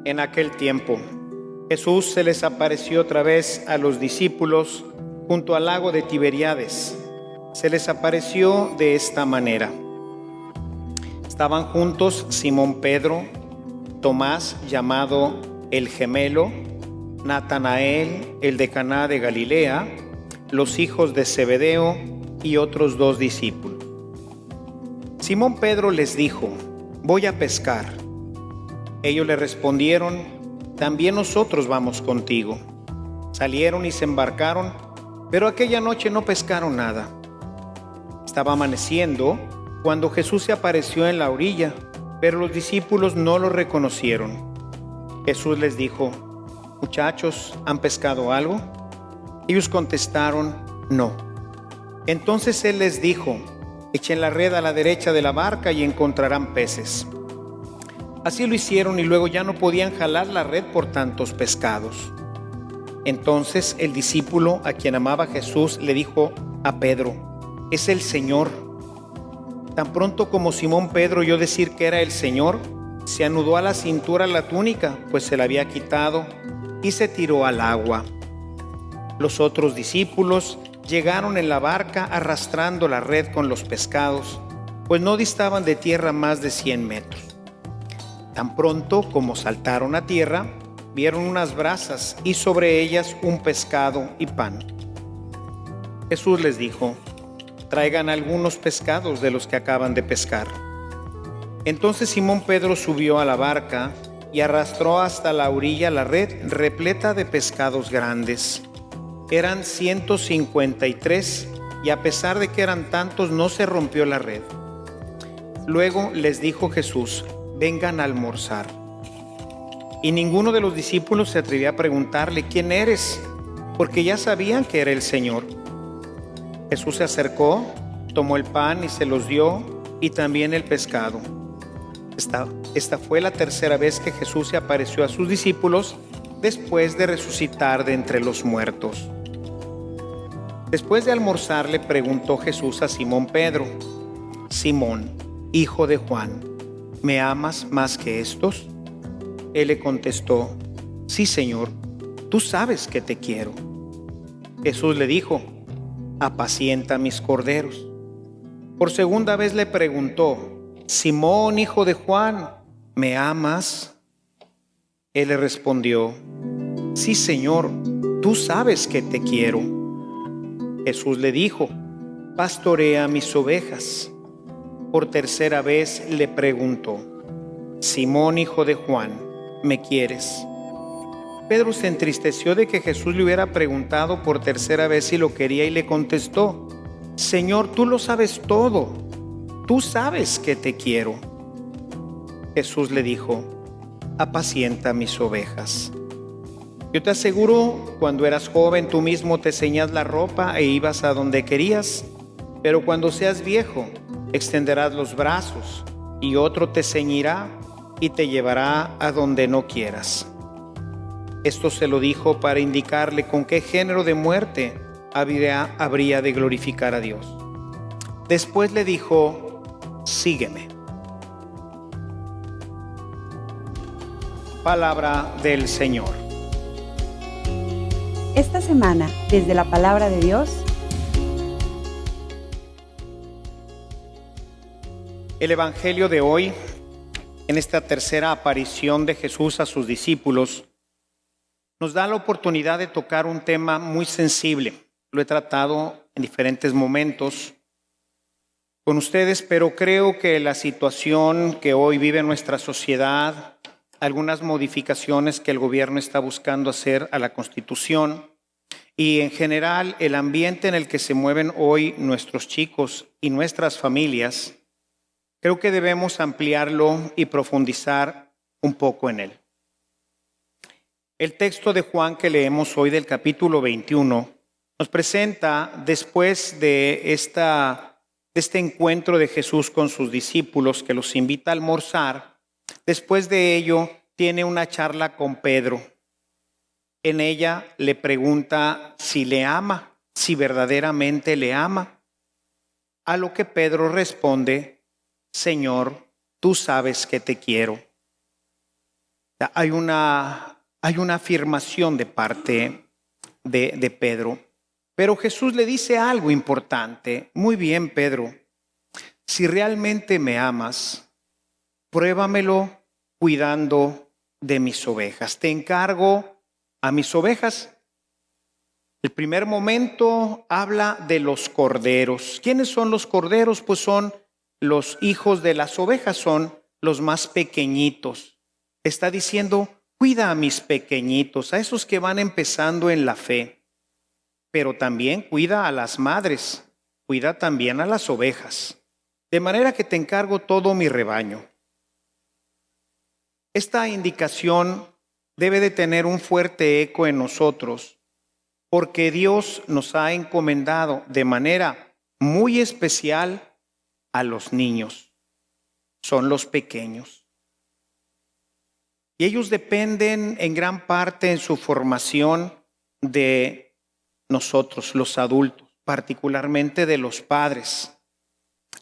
En aquel tiempo, Jesús se les apareció otra vez a los discípulos junto al lago de Tiberíades. Se les apareció de esta manera. Estaban juntos Simón Pedro, Tomás, llamado el Gemelo, Natanael, el de Caná de Galilea, los hijos de Zebedeo y otros 2 discípulos. Simón Pedro les dijo: voy a pescar. Ellos le respondieron: también nosotros vamos contigo. Salieron y se embarcaron, pero aquella noche no pescaron nada. Estaba amaneciendo cuando Jesús se apareció en la orilla, pero los discípulos no lo reconocieron. Jesús les dijo: muchachos, ¿han pescado algo? Ellos contestaron: no. Entonces él les dijo: echen la red a la derecha de la barca y encontrarán peces. Así lo hicieron y luego ya no podían jalar la red por tantos pescados. Entonces el discípulo a quien amaba Jesús le dijo a Pedro: es el Señor. Tan pronto como Simón Pedro oyó decir que era el Señor, se anudó a la cintura la túnica, pues se la había quitado, y se tiró al agua. Los otros discípulos llegaron en la barca arrastrando la red con los pescados, pues no distaban de tierra más de 100 metros. Tan pronto como saltaron a tierra, vieron unas brasas y sobre ellas un pescado y pan. Jesús les dijo: traigan algunos pescados de los que acaban de pescar. Entonces Simón Pedro subió a la barca y arrastró hasta la orilla la red repleta de pescados grandes. Eran 153 y a pesar de que eran tantos no se rompió la red. Luego les dijo Jesús: vengan a almorzar. Y ninguno de los discípulos se atrevió a preguntarle: ¿quién eres? Porque ya sabían que era el Señor. Jesús se acercó, tomó el pan y se los dio, y también el pescado. Esta fue la tercera vez que Jesús se apareció a sus discípulos después de resucitar de entre los muertos. Después de almorzar le preguntó Jesús a Simón Pedro: Simón, hijo de Juan, ¿me amas más que estos? Él le contestó: sí, Señor, tú sabes que te quiero. Jesús le dijo: apacienta mis corderos. Por segunda vez le preguntó: Simón, hijo de Juan, ¿me amas? Él le respondió: sí, Señor, tú sabes que te quiero. Jesús le dijo: pastorea mis ovejas. Por tercera vez le preguntó: Simón, hijo de Juan, ¿me quieres? Pedro se entristeció de que Jesús le hubiera preguntado por tercera vez si lo quería y le contestó: Señor, tú lo sabes todo, tú sabes que te quiero. Jesús le dijo: apacienta mis ovejas. Yo te aseguro, cuando eras joven tú mismo te ceñías la ropa e ibas a donde querías, pero cuando seas viejo extenderás los brazos y otro te ceñirá y te llevará a donde no quieras. Esto se lo dijo para indicarle con qué género de muerte habría de glorificar a Dios. Después le dijo: sígueme. Palabra del Señor. Esta semana, desde la Palabra de Dios, el Evangelio de hoy, en esta tercera aparición de Jesús a sus discípulos, nos da la oportunidad de tocar un tema muy sensible. Lo he tratado en diferentes momentos con ustedes, pero creo que la situación que hoy vive nuestra sociedad, algunas modificaciones que el gobierno está buscando hacer a la Constitución y en general el ambiente en el que se mueven hoy nuestros chicos y nuestras familias, creo que debemos ampliarlo y profundizar un poco en él. El texto de Juan que leemos hoy del capítulo 21 nos presenta, después de este encuentro de Jesús con sus discípulos que los invita a almorzar, después de ello tiene una charla con Pedro. En ella le pregunta si le ama, si verdaderamente le ama. A lo que Pedro responde: Señor, tú sabes que te quiero. Hay una afirmación de parte de Pedro, pero Jesús le dice algo importante. Muy bien, Pedro, si realmente me amas, pruébamelo cuidando de mis ovejas. Te encargo a mis ovejas. El primer momento habla de los corderos. ¿Quiénes son los corderos? Pues son los hijos de las ovejas, son los más pequeñitos. Está diciendo, cuida a mis pequeñitos, a esos que van empezando en la fe. Pero también cuida a las madres, cuida también a las ovejas. De manera que te encargo todo mi rebaño. Esta indicación debe de tener un fuerte eco en nosotros, porque Dios nos ha encomendado de manera muy especial a los niños. Son los pequeños. Y ellos dependen en gran parte en su formación de nosotros, los adultos, particularmente de los padres.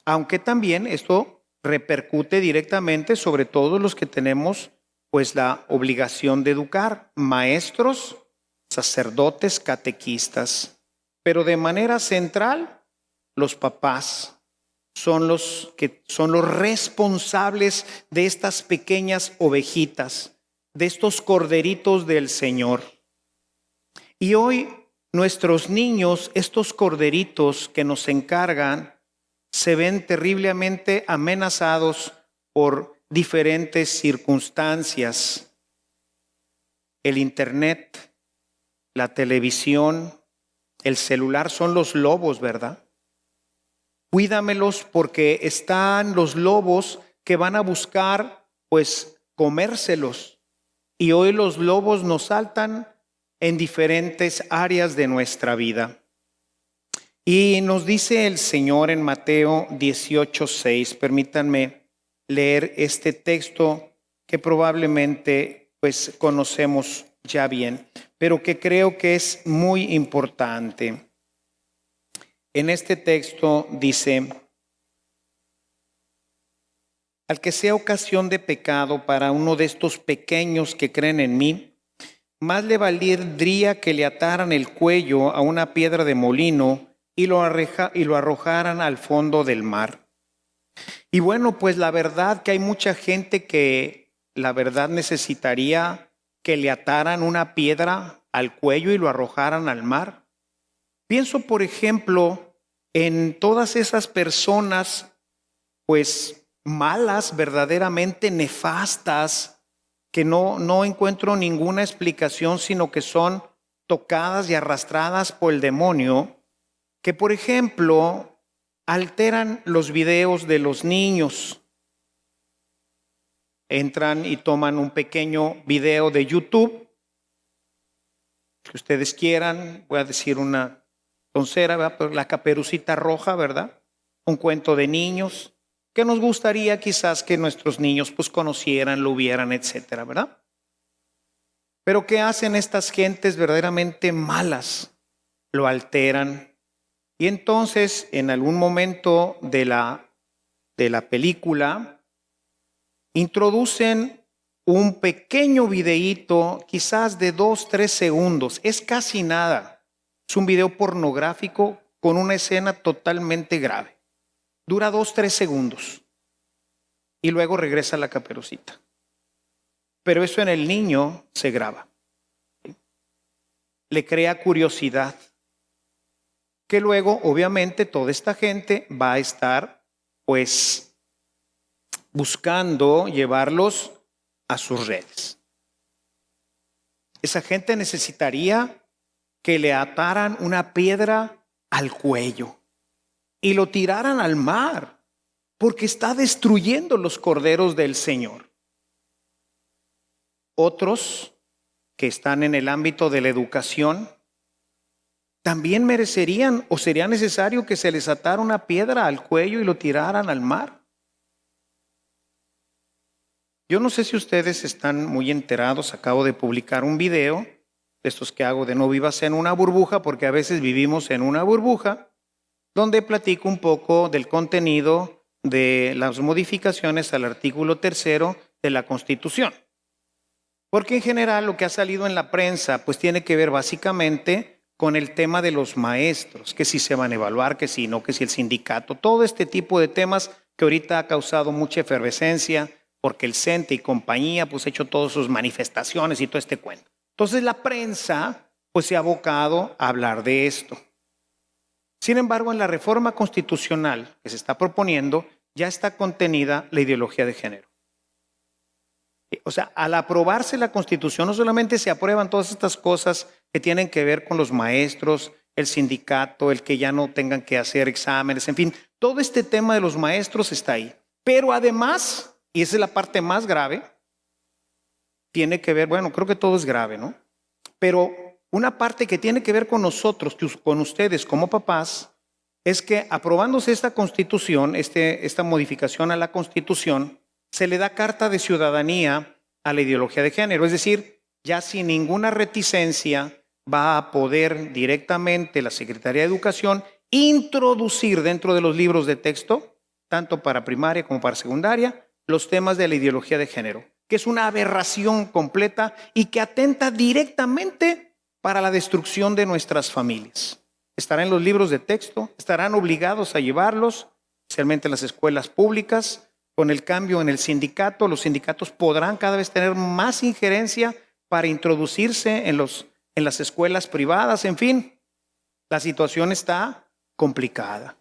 Aunque también esto repercute directamente sobre todos los que tenemos pues la obligación de educar, maestros, sacerdotes, catequistas, pero de manera central los papás son los responsables de estas pequeñas ovejitas, de estos corderitos del Señor. Y hoy nuestros niños, estos corderitos que nos encargan, se ven terriblemente amenazados por diferentes circunstancias. El internet, la televisión, el celular son los lobos, ¿verdad? Cuídamelos porque están los lobos que van a buscar, pues, comérselos. Y hoy los lobos nos saltan en diferentes áreas de nuestra vida. Y nos dice el Señor en Mateo 18:6, permítanme leer este texto que probablemente, pues, conocemos ya bien, pero que creo que es muy importante. En este texto dice, al que sea ocasión de pecado para uno de estos pequeños que creen en mí, más le valdría que le ataran el cuello a una piedra de molino y lo arrojaran al fondo del mar. Y bueno, pues la verdad que hay mucha gente que la verdad necesitaría que le ataran una piedra al cuello y lo arrojaran al mar. Pienso, por ejemplo, en todas esas personas, pues malas, verdaderamente nefastas, que no encuentro ninguna explicación, sino que son tocadas y arrastradas por el demonio, que por ejemplo alteran los videos de los niños. Entran y toman un pequeño video de YouTube, que ustedes quieran, voy a decir una toncera, ¿verdad? Pero la Caperucita Roja, ¿verdad? Un cuento de niños que nos gustaría quizás que nuestros niños pues conocieran, lo vieran, etcétera, ¿verdad? Pero ¿qué hacen estas gentes verdaderamente malas? Lo alteran. Y entonces, en algún momento de la película, introducen un pequeño videíto, quizás de 2-3 segundos. Es casi nada. Es un video pornográfico con una escena totalmente grave. Dura 2-3 segundos. Y luego regresa la Caperucita. Pero eso en el niño se graba. Le crea curiosidad. Que luego, obviamente, toda esta gente va a estar, pues, buscando llevarlos a sus redes. Esa gente necesitaría que le ataran una piedra al cuello y lo tiraran al mar, porque está destruyendo los corderos del Señor. Otros que están en el ámbito de la educación también merecerían o sería necesario que se les atara una piedra al cuello y lo tiraran al mar. Yo no sé si ustedes están muy enterados, acabo de publicar un video de estos que hago de No vivas en una burbuja, porque a veces vivimos en una burbuja, donde platico un poco del contenido de las modificaciones al artículo 3 de la Constitución. Porque en general lo que ha salido en la prensa pues tiene que ver básicamente con el tema de los maestros, que si se van a evaluar, que si no, que si el sindicato, todo este tipo de temas que ahorita ha causado mucha efervescencia porque el CENTE y compañía pues ha hecho todas sus manifestaciones y todo este cuento. Entonces la prensa pues se ha abocado a hablar de esto. Sin embargo, en la reforma constitucional que se está proponiendo ya está contenida la ideología de género. O sea, al aprobarse la Constitución no solamente se aprueban todas estas cosas que tienen que ver con los maestros, el sindicato, el que ya no tengan que hacer exámenes, en fin, todo este tema de los maestros está ahí. Pero además, y esa es la parte más grave, tiene que ver, bueno, creo que todo es grave, ¿no? Pero una parte que tiene que ver con nosotros, con ustedes como papás, es que aprobándose esta Constitución, esta modificación a la Constitución, se le da carta de ciudadanía a la ideología de género. Es decir, ya sin ninguna reticencia va a poder directamente la Secretaría de Educación introducir dentro de los libros de texto, tanto para primaria como para secundaria, los temas de la ideología de género, que es una aberración completa y que atenta directamente para la destrucción de nuestras familias. Estará en los libros de texto, estarán obligados a llevarlos, especialmente en las escuelas públicas. Con el cambio en el sindicato, los sindicatos podrán cada vez tener más injerencia para introducirse en las escuelas privadas. En fin, la situación está complicada.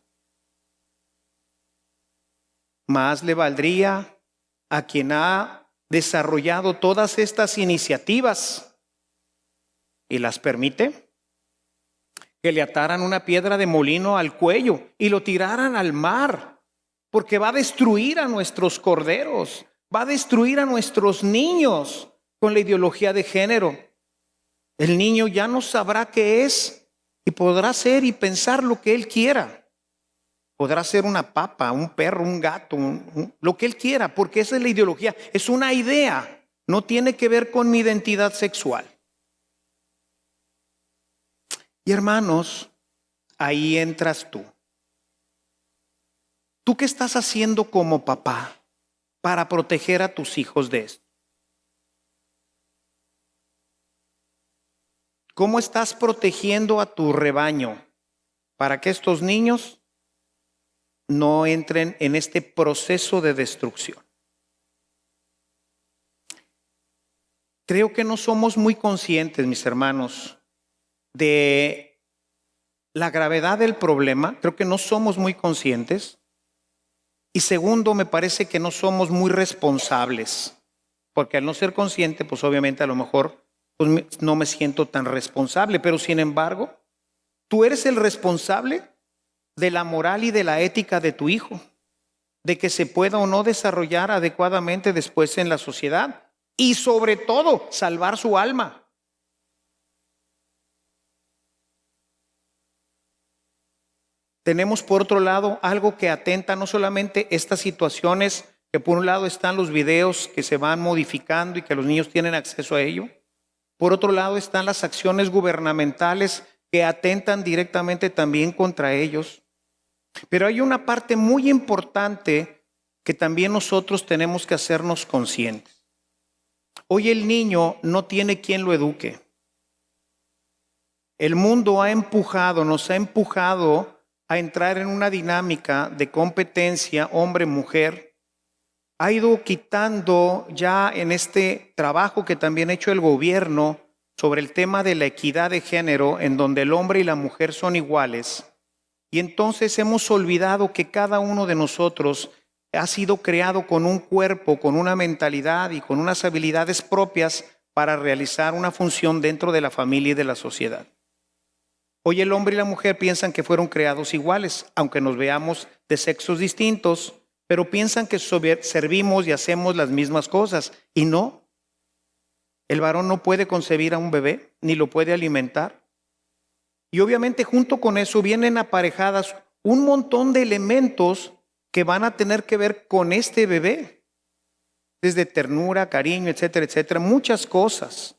Más le valdría a quien ha desarrollado todas estas iniciativas y las permite, que le ataran una piedra de molino al cuello y lo tiraran al mar. Porque va a destruir a nuestros corderos, va a destruir a nuestros niños con la ideología de género. El niño ya no sabrá qué es y podrá ser y pensar lo que él quiera. Podrá ser una papa, un perro, un gato, lo que él quiera, porque esa es la ideología. Es una idea, no tiene que ver con mi identidad sexual. Y hermanos, ahí entras tú. ¿Tú qué estás haciendo como papá para proteger a tus hijos de esto? ¿Cómo estás protegiendo a tu rebaño para que estos niños no entren en este proceso de destrucción? Creo que no somos muy conscientes, mis hermanos, de la gravedad del problema. Creo que no somos muy conscientes. Y segundo, me parece que no somos muy responsables, porque al no ser consciente, pues obviamente a lo mejor pues no me siento tan responsable, pero sin embargo, tú eres el responsable de la moral y de la ética de tu hijo, de que se pueda o no desarrollar adecuadamente después en la sociedad y sobre todo salvar su alma. Tenemos por otro lado algo que atenta no solamente estas situaciones, que por un lado están los videos que se van modificando y que los niños tienen acceso a ello. Por otro lado están las acciones gubernamentales que atentan directamente también contra ellos. Pero hay una parte muy importante que también nosotros tenemos que hacernos conscientes. Hoy el niño no tiene quien lo eduque. El mundo nos ha empujado a entrar en una dinámica de competencia hombre-mujer. Ha ido quitando ya en este trabajo que también ha hecho el gobierno sobre el tema de la equidad de género, en donde el hombre y la mujer son iguales. Y entonces hemos olvidado que cada uno de nosotros ha sido creado con un cuerpo, con una mentalidad y con unas habilidades propias para realizar una función dentro de la familia y de la sociedad. Hoy el hombre y la mujer piensan que fueron creados iguales, aunque nos veamos de sexos distintos, pero piensan que servimos y hacemos las mismas cosas. Y no. El varón no puede concebir a un bebé, ni lo puede alimentar. Y obviamente junto con eso vienen aparejadas un montón de elementos que van a tener que ver con este bebé. Desde ternura, cariño, etcétera, etcétera, muchas cosas.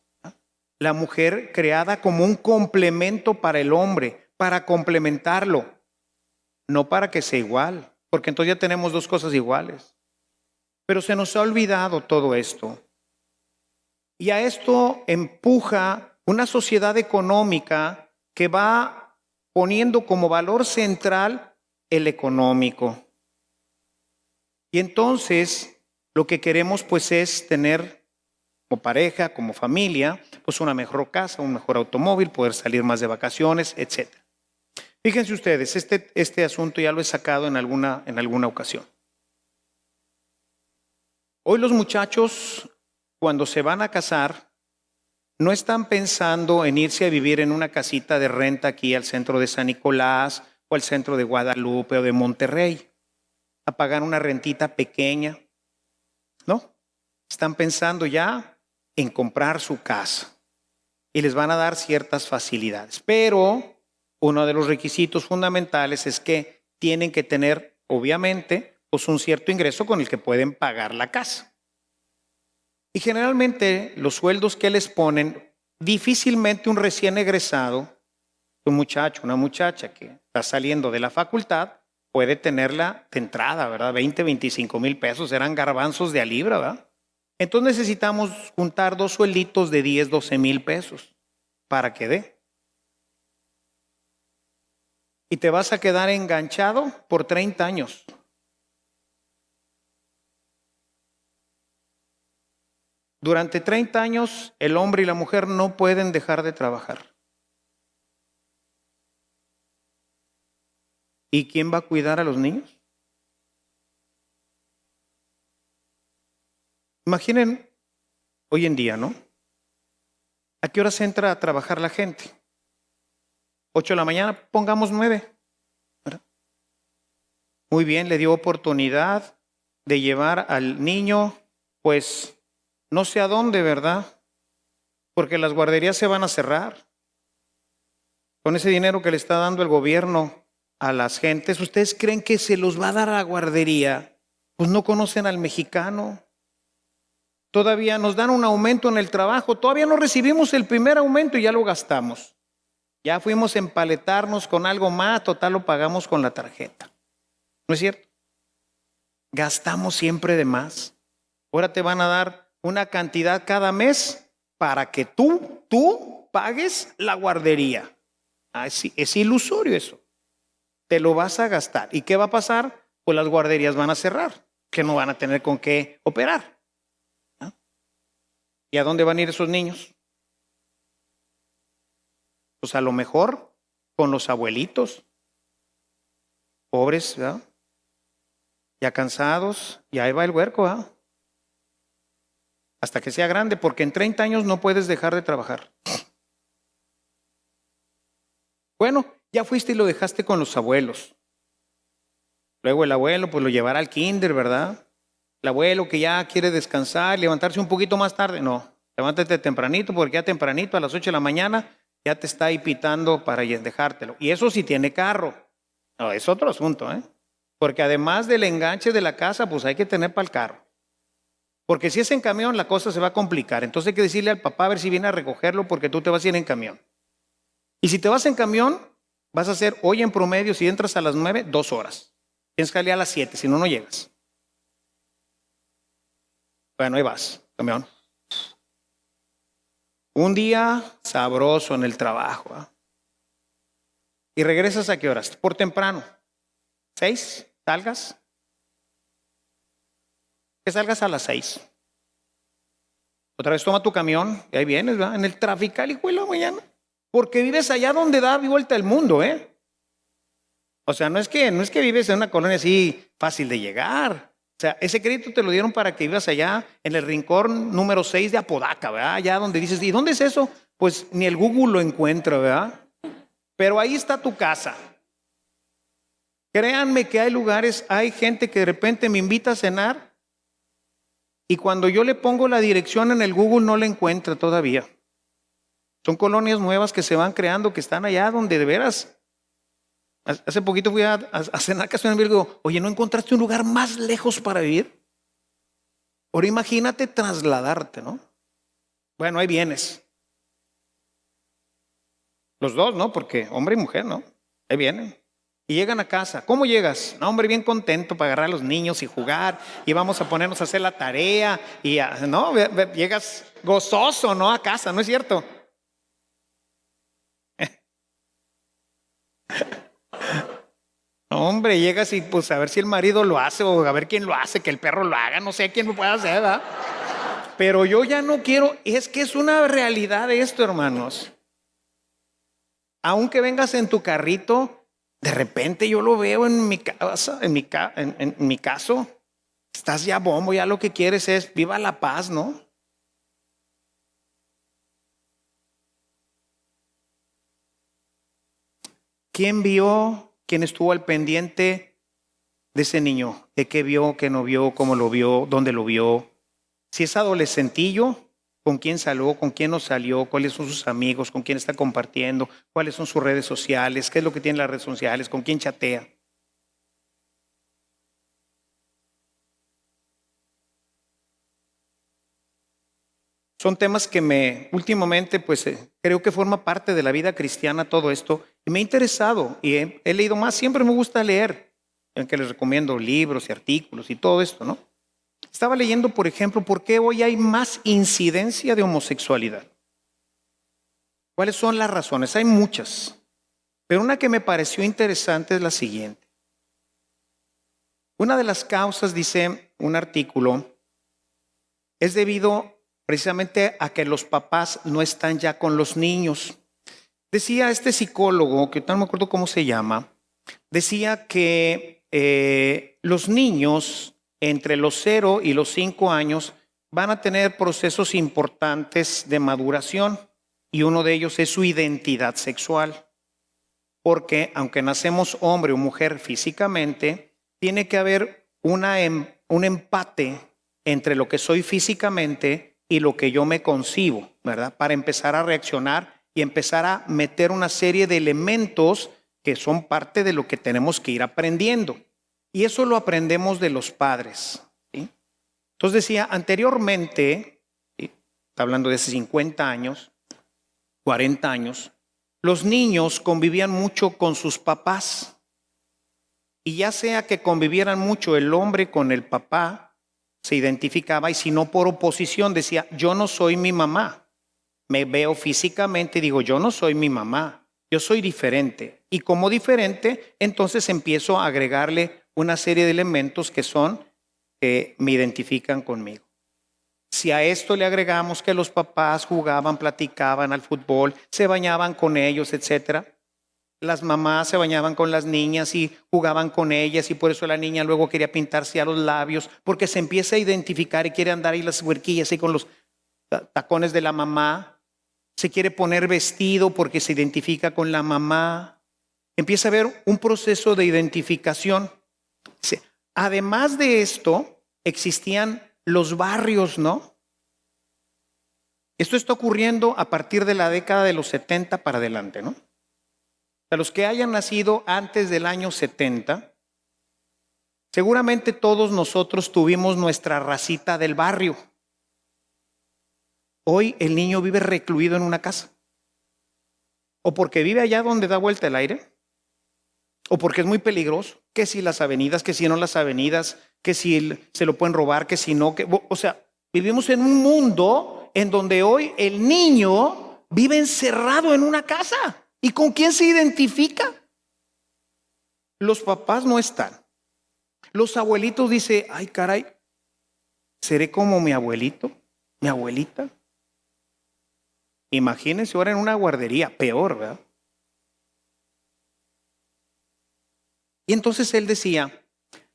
La mujer creada como un complemento para el hombre, para complementarlo, no para que sea igual, porque entonces ya tenemos dos cosas iguales. Pero se nos ha olvidado todo esto. Y a esto empuja una sociedad económica que va poniendo como valor central el económico. Y entonces lo que queremos pues es tener como pareja, como familia, pues una mejor casa, un mejor automóvil, poder salir más de vacaciones, etc. Fíjense ustedes, este asunto ya lo he sacado en alguna ocasión. Hoy los muchachos, cuando se van a casar, no están pensando en irse a vivir en una casita de renta aquí al centro de San Nicolás o al centro de Guadalupe o de Monterrey, a pagar una rentita pequeña. No, están pensando ya en comprar su casa y les van a dar ciertas facilidades. Pero uno de los requisitos fundamentales es que tienen que tener, obviamente, pues un cierto ingreso con el que pueden pagar la casa. Y generalmente los sueldos que les ponen, difícilmente un recién egresado, un muchacho, una muchacha que está saliendo de la facultad, puede tenerla de entrada, ¿verdad? 20, 25 mil pesos, eran garbanzos de a libra, ¿verdad? Entonces necesitamos juntar 2 suelditos de 10, 12 mil pesos para que dé. Y te vas a quedar enganchado por 30 años. Durante 30 años, el hombre y la mujer no pueden dejar de trabajar. ¿Y quién va a cuidar a los niños? Imaginen hoy en día, ¿no? ¿A qué horas entra a trabajar la gente? 8 de la mañana, pongamos 9. ¿Verdad? Muy bien, le dio oportunidad de llevar al niño, pues no sé a dónde, ¿verdad? Porque las guarderías se van a cerrar. Con ese dinero que le está dando el gobierno a las gentes, ¿ustedes creen que se los va a dar a la guardería? Pues no conocen al mexicano. Todavía nos dan un aumento en el trabajo, todavía no recibimos el primer aumento y ya lo gastamos. Ya fuimos a empaletarnos con algo más, total lo pagamos con la tarjeta. ¿No es cierto? Gastamos siempre de más. Ahora te van a dar una cantidad cada mes para que tú pagues la guardería. Es ilusorio eso. Te lo vas a gastar. ¿Y qué va a pasar? Pues las guarderías van a cerrar, que no van a tener con qué operar. ¿No? ¿Y a dónde van a ir esos niños? Pues a lo mejor con los abuelitos, pobres, ¿verdad? Ya cansados, y ahí va el huerco, ¿verdad? Hasta que sea grande, porque en 30 años no puedes dejar de trabajar. Bueno, ya fuiste y lo dejaste con los abuelos. Luego el abuelo pues lo llevará al kinder, ¿verdad? El abuelo que ya quiere descansar, levantarse un poquito más tarde, no. Levántate tempranito, porque ya tempranito a las 8 de la mañana ya te está ahí pitando para dejártelo. Y eso sí tiene carro. No, es otro asunto, ¿eh? Porque además del enganche de la casa, pues hay que tener para el carro. Porque si es en camión, la cosa se va a complicar. Entonces hay que decirle al papá a ver si viene a recogerlo porque tú te vas a ir en camión. Y si te vas en camión, vas a hacer hoy en promedio, si entras a las 9, 2 horas. Tienes que salir a las 7, si no, no llegas. Bueno, ahí vas, camión. Un día sabroso en el trabajo. ¿Eh? ¿Y regresas a qué horas? Por temprano. 6, salgas. Que salgas a las 6. Otra vez toma tu camión y ahí vienes, ¿verdad? En el trafical, hijo de la mañana. Porque vives allá donde da vuelta el mundo, ¿eh? O sea, no es que vives en una colonia así fácil de llegar. O sea, ese crédito te lo dieron para que vivas allá en el rincón número 6 de Apodaca, ¿verdad? Allá donde dices, ¿y dónde es eso? Pues ni el Google lo encuentra, ¿verdad? Pero ahí está tu casa. Créanme que hay lugares, hay gente que de repente me invita a cenar y cuando yo le pongo la dirección en el Google no la encuentra todavía. Son colonias nuevas que se van creando, que están allá donde de veras. Hace poquito fui a cenar casi un amigo y digo, oye, ¿no encontraste un lugar más lejos para vivir? Ahora imagínate trasladarte, ¿no? Bueno, ahí vienes. Los dos, ¿no? Porque hombre y mujer, ¿no? Ahí vienen. Y llegan a casa. ¿Cómo llegas? No, hombre, bien contento para agarrar a los niños y jugar. Y vamos a ponernos a hacer la tarea. Y no, llegas gozoso, ¿no? A casa, ¿no es cierto? No, hombre, llegas y pues a ver si el marido lo hace o a ver quién lo hace, que el perro lo haga, no sé quién lo puede hacer, ¿verdad? Pero yo ya no quiero, es que es una realidad esto, hermanos. Aunque vengas en tu carrito, de repente yo lo veo en mi casa, en mi caso, estás ya bombo, ya lo que quieres es viva la paz, ¿no? ¿Quién vio, quién estuvo al pendiente de ese niño? ¿De qué vio, qué no vio, cómo lo vio, dónde lo vio? Si es adolescentillo, ¿con quién salió, con quién no salió? ¿Cuáles son sus amigos? ¿Con quién está compartiendo? ¿Cuáles son sus redes sociales? ¿Qué es lo que tiene las redes sociales? ¿Con quién chatea? Son temas que últimamente, pues creo que forma parte de la vida cristiana todo esto. Y me ha interesado y he leído más. Siempre me gusta leer, en que les recomiendo libros y artículos y todo esto, ¿no? Estaba leyendo, por ejemplo, por qué hoy hay más incidencia de homosexualidad. ¿Cuáles son las razones? Hay muchas, pero una que me pareció interesante es la siguiente. Una de las causas, dice un artículo, es debido precisamente a que los papás no están ya con los niños. Decía este psicólogo, que no me acuerdo cómo se llama, decía que los niños entre los 0 y los 5 años van a tener procesos importantes de maduración y uno de ellos es su identidad sexual. Porque aunque nacemos hombre o mujer físicamente, tiene que haber un empate entre lo que soy físicamente y lo que yo me concibo, ¿verdad? Para empezar a reaccionar y empezar a meter una serie de elementos que son parte de lo que tenemos que ir aprendiendo. Y eso lo aprendemos de los padres, ¿sí? Entonces decía, anteriormente, ¿sí? Está hablando de hace 50 años, 40 años, los niños convivían mucho con sus papás. Y ya sea que convivieran mucho el hombre con el papá, se identificaba, y si no por oposición decía, yo no soy mi mamá. Me veo físicamente y digo, yo no soy mi mamá, yo soy diferente. Y como diferente, entonces empiezo a agregarle una serie de elementos que son, que me identifican conmigo. Si a esto le agregamos que los papás jugaban, platicaban al fútbol, se bañaban con ellos, etcétera. Las mamás se bañaban con las niñas y jugaban con ellas, y por eso la niña luego quería pintarse a los labios, porque se empieza a identificar y quiere andar ahí las huerquillas y con los tacones de la mamá. Se quiere poner vestido porque se identifica con la mamá. Empieza a haber un proceso de identificación. Además de esto, existían los barrios, ¿no? Esto está ocurriendo a partir de la década de los 70 para adelante, ¿no? A los que hayan nacido antes del año 70, seguramente todos nosotros tuvimos nuestra racita del barrio. Hoy el niño vive recluido en una casa. O porque vive allá donde da vuelta el aire, o porque es muy peligroso, que si las avenidas, que si no las avenidas, que si se lo pueden robar, que si no, o sea, vivimos en un mundo en donde hoy el niño vive encerrado en una casa. ¿Y con quién se identifica? Los papás no están. Los abuelitos dicen, ay caray, ¿seré como mi abuelito, mi abuelita? Imagínense ahora en una guardería, peor, ¿verdad? Y entonces él decía,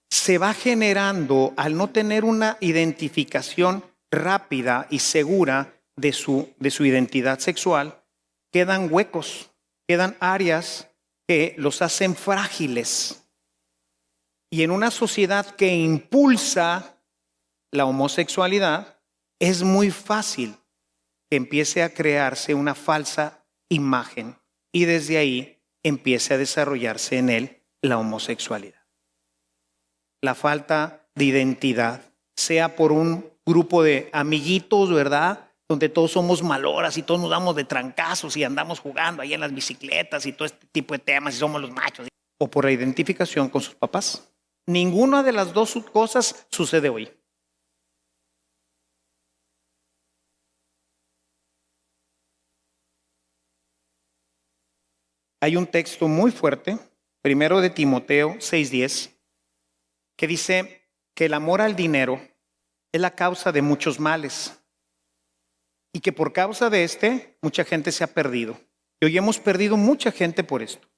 se va generando, al no tener una identificación rápida y segura de su identidad sexual, quedan huecos, quedan áreas que los hacen frágiles. Y en una sociedad que impulsa la homosexualidad, es muy fácil que empiece a crearse una falsa imagen y desde ahí empiece a desarrollarse en él la homosexualidad. La falta de identidad, sea por un grupo de amiguitos, ¿verdad?, donde todos somos maloras y todos nos damos de trancazos y andamos jugando ahí en las bicicletas y todo este tipo de temas y somos los machos. o por la identificación con sus papás. Ninguna de las dos cosas sucede hoy. Hay un texto muy fuerte, 1 de Timoteo 6:10, que dice que el amor al dinero es la causa de muchos males y que por causa de mucha gente se ha perdido. Y hoy hemos perdido mucha gente por esto.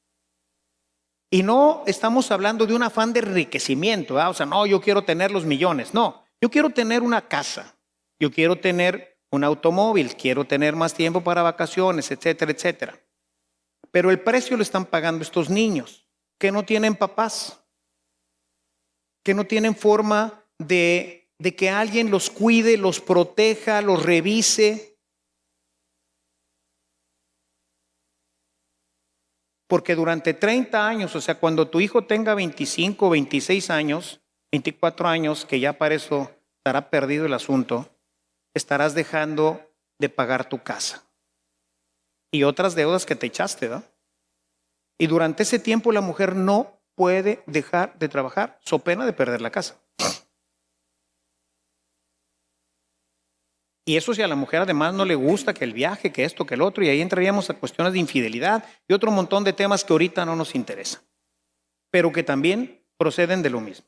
Y no estamos hablando de un afán de enriquecimiento, ¿verdad? O sea, no, yo quiero tener los millones. No, yo quiero tener una casa, yo quiero tener un automóvil, quiero tener más tiempo para vacaciones, etcétera, etcétera. Pero el precio lo están pagando estos niños que no tienen papás, que no tienen forma de que alguien los cuide, los proteja, los revise. Porque durante 30 años, o sea, cuando tu hijo tenga 25, 26 años, 24 años, que ya para eso estará perdido el asunto, estarás dejando de pagar tu casa y otras deudas que te echaste, ¿verdad? Y durante ese tiempo la mujer no puede dejar de trabajar, so pena de perder la casa. Y eso si a la mujer además no le gusta que el viaje, que esto, que el otro, y ahí entraríamos a cuestiones de infidelidad y otro montón de temas que ahorita no nos interesan, pero que también proceden de lo mismo.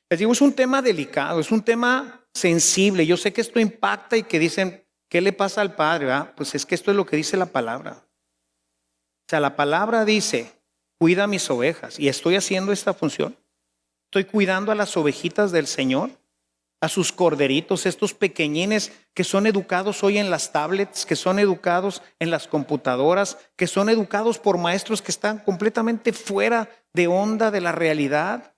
Les digo, es un tema delicado, es un tema sensible. Yo sé que esto impacta y que dicen, ¿qué le pasa al padre? ¿Verdad? Pues es que esto es lo que dice la palabra. O sea, la palabra dice, cuida mis ovejas, y estoy haciendo esta función. Estoy cuidando a las ovejitas del Señor, a sus corderitos, estos pequeñines que son educados hoy en las tablets, que son educados en las computadoras, que son educados por maestros que están completamente fuera de onda de la realidad,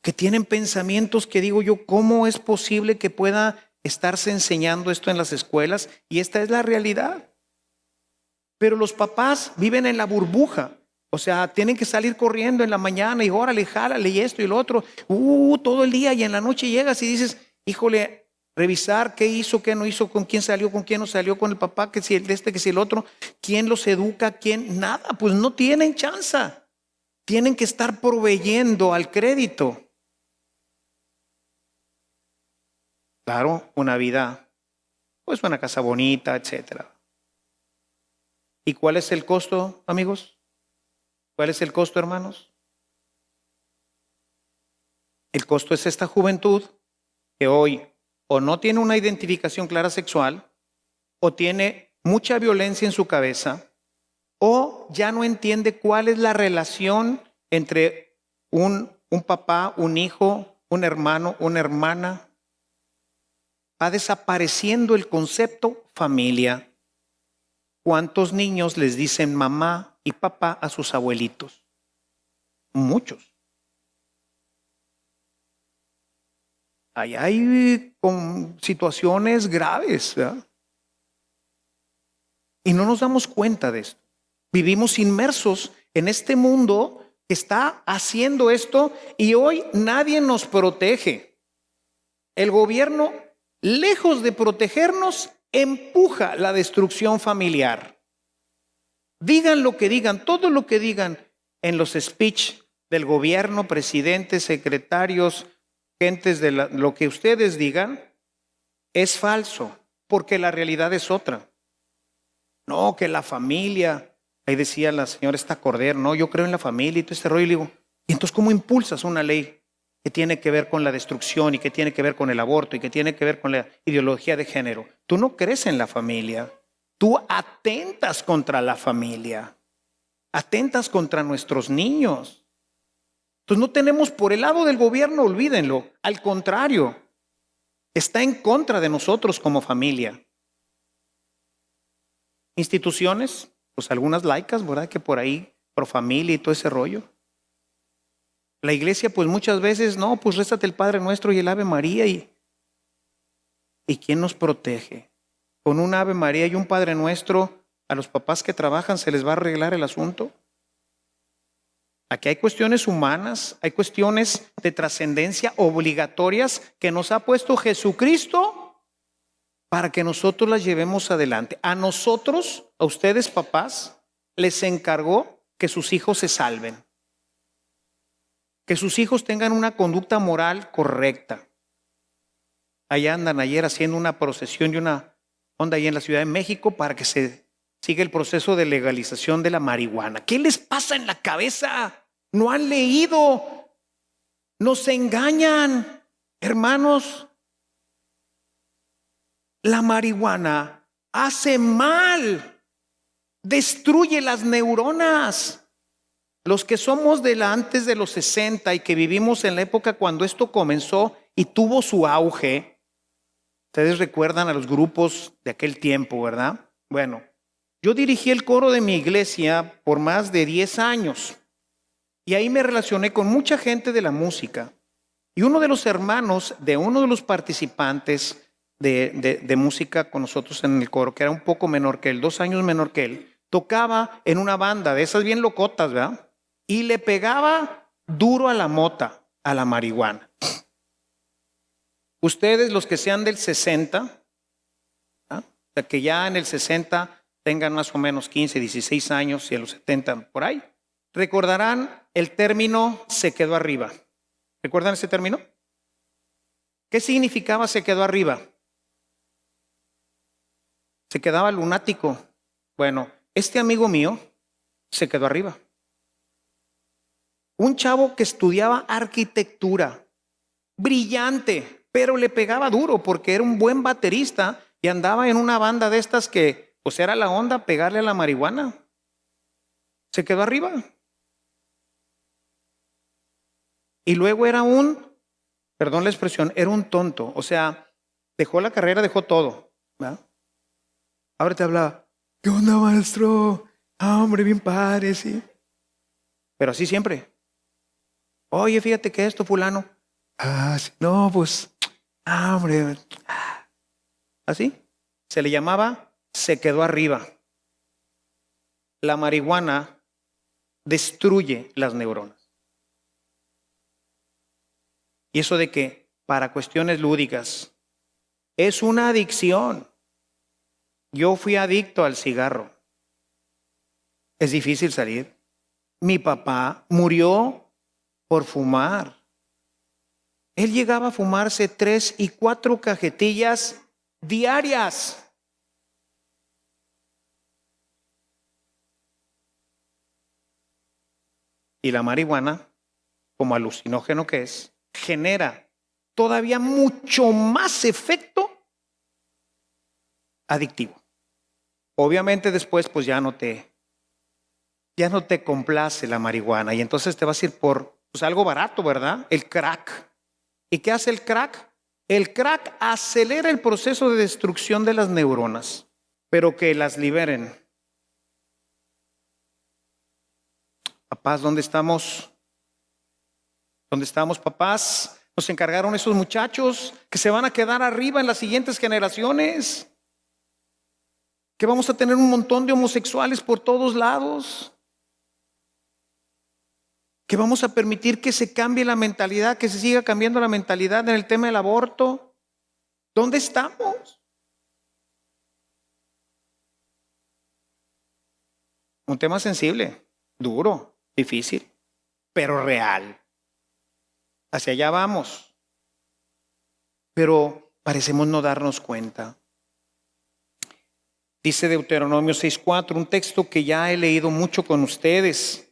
que tienen pensamientos que digo yo, ¿cómo es posible que pueda estarse enseñando esto en las escuelas? Y esta es la realidad. Pero los papás viven en la burbuja. O sea, tienen que salir corriendo en la mañana y órale, jálale y esto y lo otro. Todo el día, y en la noche llegas y dices, híjole, revisar qué hizo, qué no hizo, con quién no salió con el papá, que si el que si el otro, quién los educa, quién, nada, pues no tienen chance. Tienen que estar proveyendo al crédito. Claro, una vida, pues una casa bonita, etcétera. ¿Y cuál es el costo, amigos? ¿Cuál es el costo, hermanos? El costo es esta juventud que hoy o no tiene una identificación clara sexual, o tiene mucha violencia en su cabeza, o ya no entiende cuál es la relación entre un papá, un hijo, un hermano, una hermana. Va desapareciendo el concepto familia. ¿Cuántos niños les dicen mamá y papá a sus abuelitos? Muchos. Ahí hay situaciones graves, ¿verdad? Y no nos damos cuenta de esto. Vivimos inmersos en este mundo que está haciendo esto y hoy nadie nos protege. El gobierno, lejos de protegernos, empuja la destrucción familiar. Digan lo que digan, todo lo que digan en los speech del gobierno, presidentes, secretarios, gentes de lo que ustedes digan, es falso, porque la realidad es otra. No, que la familia, ahí decía la señora Cordero, no, yo creo en la familia y todo este rollo, y le digo, ¿y entonces cómo impulsas una ley que tiene que ver con la destrucción y que tiene que ver con el aborto y que tiene que ver con la ideología de género? Tú no crees en la familia, tú atentas contra la familia, atentas contra nuestros niños. Entonces no tenemos por el lado del gobierno, olvídenlo, al contrario, está en contra de nosotros como familia. Instituciones, pues algunas laicas, ¿verdad? Que por ahí, pro familia y todo ese rollo. La iglesia, pues muchas veces, no, pues rézate el Padre Nuestro y el Ave María. ¿Y quién nos protege? Con un Ave María y un Padre Nuestro, a los papás que trabajan se les va a arreglar el asunto. Aquí hay cuestiones humanas, hay cuestiones de trascendencia obligatorias que nos ha puesto Jesucristo para que nosotros las llevemos adelante. A nosotros, a ustedes papás, les encargó que sus hijos se salven, que sus hijos tengan una conducta moral correcta. Allá andan ayer haciendo una procesión y una onda ahí en la Ciudad de México para que se siga el proceso de legalización de la marihuana. ¿Qué les pasa en la cabeza? ¿No han leído? Nos engañan, hermanos. La marihuana hace mal, destruye las neuronas. Los que somos de antes de los 60 y que vivimos en la época cuando esto comenzó y tuvo su auge, ustedes recuerdan a los grupos de aquel tiempo, ¿verdad? Bueno, yo dirigí el coro de mi iglesia por más de 10 años y ahí me relacioné con mucha gente de la música. Y uno de los hermanos de uno de los participantes de música con nosotros en el coro, que era un poco menor que él, 2 años menor que él, tocaba en una banda de esas bien locotas, ¿verdad? Y le pegaba duro a la mota, a la marihuana. Ustedes, los que sean del 60, ¿ah? O sea, que ya en el 60 tengan más o menos 15, 16 años y en los 70 por ahí, recordarán el término se quedó arriba. ¿Recuerdan ese término? ¿Qué significaba se quedó arriba? Se quedaba lunático. Bueno, este amigo mío se quedó arriba. Un chavo que estudiaba arquitectura, brillante, pero le pegaba duro porque era un buen baterista y andaba en una banda de estas que, pues era la onda pegarle a la marihuana. Se quedó arriba. Y luego era perdón la expresión, era un tonto. O sea, dejó la carrera, dejó todo, ¿verdad? Ahora te hablaba, ¿qué onda, maestro? Ah, hombre, bien padre, sí. Pero así siempre. Oye, fíjate que esto, fulano. Ah, sí. No, pues, hombre. Así. Se le llamaba, se quedó arriba. La marihuana destruye las neuronas. Y eso de que para cuestiones lúdicas es una adicción. Yo fui adicto al cigarro. Es difícil salir. Mi papá murió por fumar. Él llegaba a fumarse 3 y 4 cajetillas diarias. Y la marihuana, como alucinógeno que es, genera todavía mucho más efecto adictivo. Obviamente después pues ya no te complace la marihuana y entonces te vas a ir por pues, algo barato, ¿verdad? El crack. ¿Y qué hace el crack? El crack acelera el proceso de destrucción de las neuronas, pero que las liberen. Papás, ¿dónde estamos? ¿Dónde estamos, papás? Nos encargaron esos muchachos que se van a quedar arriba en las siguientes generaciones. Que vamos a tener un montón de homosexuales por todos lados. Que vamos a permitir que se cambie la mentalidad, que se siga cambiando la mentalidad en el tema del aborto. ¿Dónde estamos? Un tema sensible, duro, difícil, pero real. Hacia allá vamos. Pero parecemos no darnos cuenta. Dice Deuteronomio 6:4, un texto que ya he leído mucho con ustedes.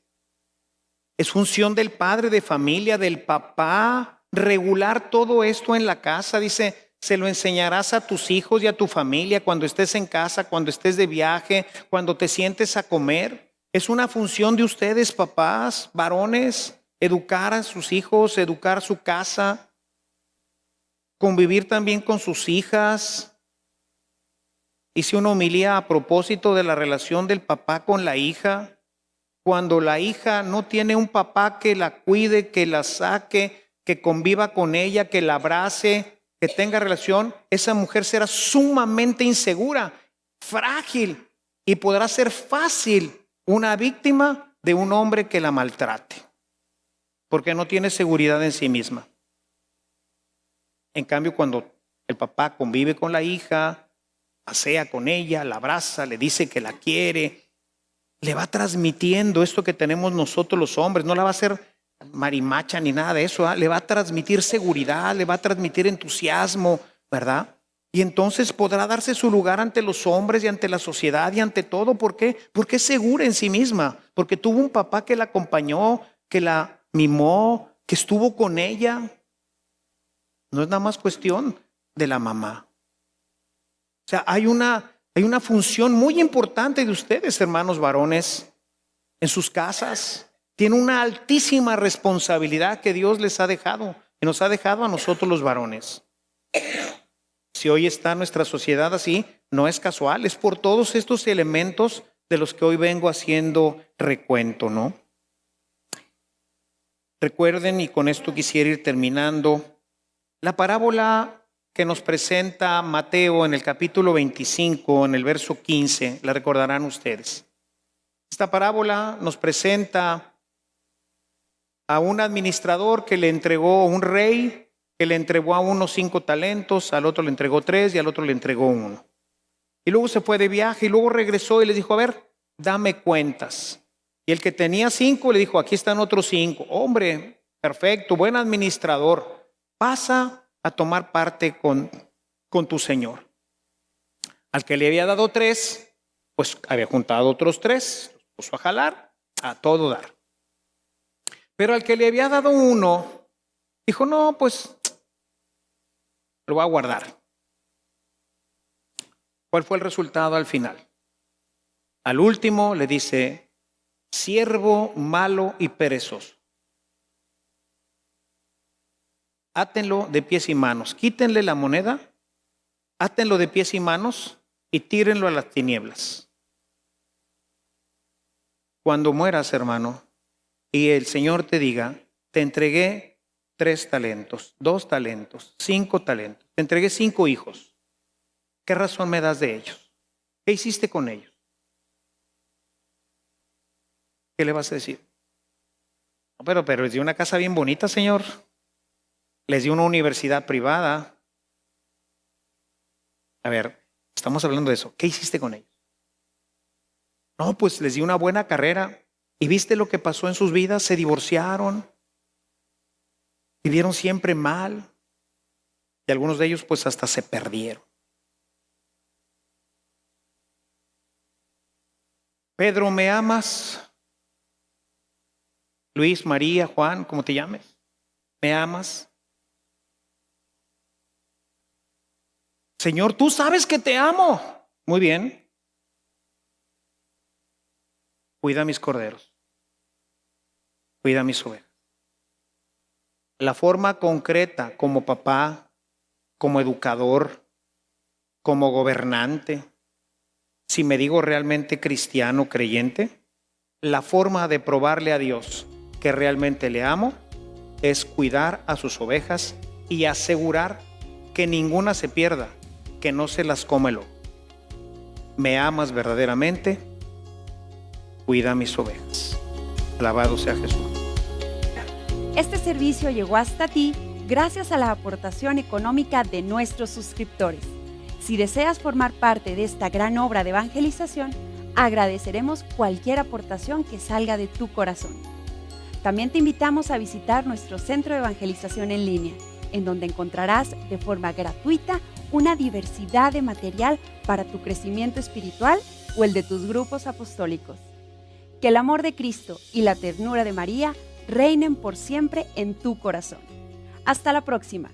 Es función del padre de familia, del papá, regular todo esto en la casa. Dice, se lo enseñarás a tus hijos y a tu familia cuando estés en casa, cuando estés de viaje, cuando te sientes a comer. Es una función de ustedes, papás, varones, educar a sus hijos, educar su casa, convivir también con sus hijas. Hice una homilía a propósito de la relación del papá con la hija. Cuando la hija no tiene un papá que la cuide, que la saque, que conviva con ella, que la abrace, que tenga relación, esa mujer será sumamente insegura, frágil y podrá ser fácil una víctima de un hombre que la maltrate, porque no tiene seguridad en sí misma. En cambio, cuando el papá convive con la hija, pasea con ella, la abraza, le dice que la quiere, le va transmitiendo esto que tenemos nosotros los hombres. No la va a hacer marimacha ni nada de eso, le va a transmitir seguridad, le va a transmitir entusiasmo, ¿verdad? Y entonces podrá darse su lugar ante los hombres y ante la sociedad y ante todo. ¿Por qué? Porque es segura en sí misma, porque tuvo un papá que la acompañó, que la mimó, que estuvo con ella. No es nada más cuestión de la mamá. O sea, hay una función muy importante de ustedes, hermanos varones, en sus casas. Tiene una altísima responsabilidad que Dios les ha dejado, y nos ha dejado a nosotros los varones. Si hoy está nuestra sociedad así, no es casual, es por todos estos elementos de los que hoy vengo haciendo recuento, ¿no? Recuerden, y con esto quisiera ir terminando, la parábola que nos presenta Mateo en el capítulo 25, en el verso 15, la recordarán ustedes. Esta parábola nos presenta a un administrador que le entregó, un rey que le entregó a uno 5 talentos, al otro le entregó 3 y al otro le entregó 1. Y luego se fue de viaje y luego regresó y les dijo, a ver, dame cuentas. Y el que tenía 5 le dijo, aquí están otros 5. Hombre, perfecto, buen administrador, pasa a tomar parte con tu señor. Al que le había dado 3, pues había juntado otros 3, los puso a jalar, a todo dar. Pero al que le había dado 1, dijo, no, pues lo voy a guardar. ¿Cuál fue el resultado al final? Al último le dice, siervo malo y perezoso. Átenlo de pies y manos, quítenle la moneda, átenlo de pies y manos y tírenlo a las tinieblas. Cuando mueras, hermano, y el Señor te diga, te entregué 3 talentos, 2 talentos, 5 talentos, te entregué 5 hijos. ¿Qué razón me das de ellos? ¿Qué hiciste con ellos? ¿Qué le vas a decir? No, pero les di una casa bien bonita, Señor. Les di una universidad privada. A ver, estamos hablando de eso. ¿Qué hiciste con ellos? No, pues les di una buena carrera. ¿Y viste lo que pasó en sus vidas? Se divorciaron. Vivieron siempre mal. Y algunos de ellos pues hasta se perdieron. Pedro, ¿me amas? Luis, María, Juan, como te llames. ¿Me amas? Señor, tú sabes que te amo. Muy bien. Cuida mis corderos. Cuida mis ovejas. La forma concreta como papá, como educador, como gobernante, si me digo realmente cristiano, creyente, la forma de probarle a Dios que realmente le amo es cuidar a sus ovejas y asegurar que ninguna se pierda, que no se las come el lobo. ¿Me amas verdaderamente? Cuida mis ovejas. Alabado sea Jesús. Este servicio llegó hasta ti gracias a la aportación económica de nuestros suscriptores. Si deseas formar parte de esta gran obra de evangelización, agradeceremos cualquier aportación que salga de tu corazón. También te invitamos a visitar nuestro centro de evangelización en línea, en donde encontrarás de forma gratuita una diversidad de material para tu crecimiento espiritual o el de tus grupos apostólicos. Que el amor de Cristo y la ternura de María reinen por siempre en tu corazón. Hasta la próxima.